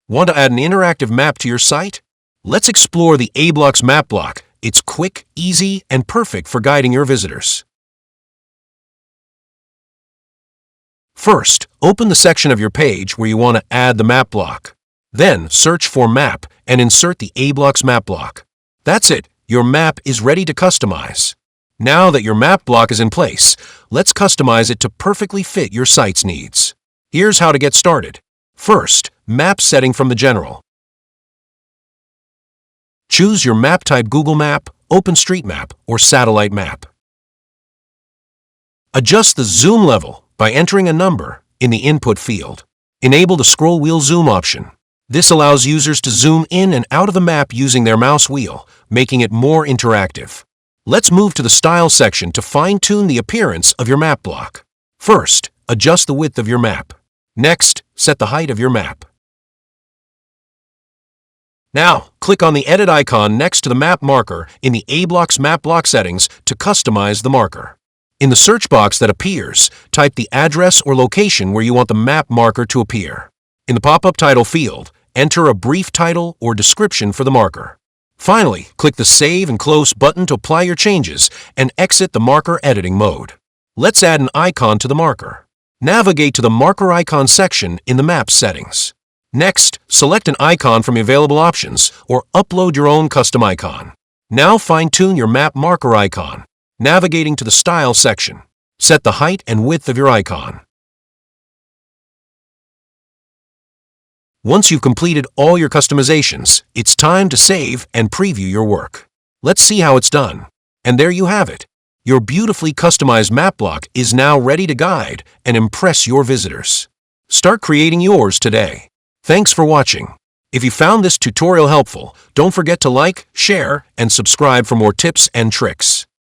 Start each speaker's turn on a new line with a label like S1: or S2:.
S1: Want to add an interactive map to your site? Let's explore the aBlocks map block. It's quick, easy, and perfect for guiding your visitors. First, open the section of your page where you want to add the map block. Then, search for Map and insert the aBlocks map block. That's it. Your map is ready to customize. Now that your map block is in place, let's customize it to perfectly fit your site's needs. Here's how to get started. First, map setting from the general. Choose your map type: Google Map, OpenStreetMap, or Satellite Map. Adjust the zoom level by entering a number in the input field. Enable the scroll wheel zoom option. This allows users to zoom in and out of the map using their mouse wheel, making it more interactive. Let's move to the Style section to fine-tune the appearance of your map block. First, adjust the width of your map. Next, set the height of your map. Now, click on the Edit icon next to the map marker in the aBlocks map block settings to customize the marker. In the search box that appears, type the address or location where you want the map marker to appear. In the pop-up title field, enter a brief title or description for the marker. Finally, click the Save and Close button to apply your changes and exit the marker editing mode. Let's add an icon to the marker. Navigate to the Marker Icon section in the Map settings. Next, select an icon from the available options or upload your own custom icon. Now fine-tune your map marker icon. Navigating to the Style section, set the height and width of your icon. Once you've completed all your customizations, it's time to save and preview your work. Let's see how it's done. And there you have it. Your beautifully customized map block is now ready to guide and impress your visitors. Start creating yours today. Thanks for watching. If you found this tutorial helpful, don't forget to like, share, and subscribe for more tips and tricks.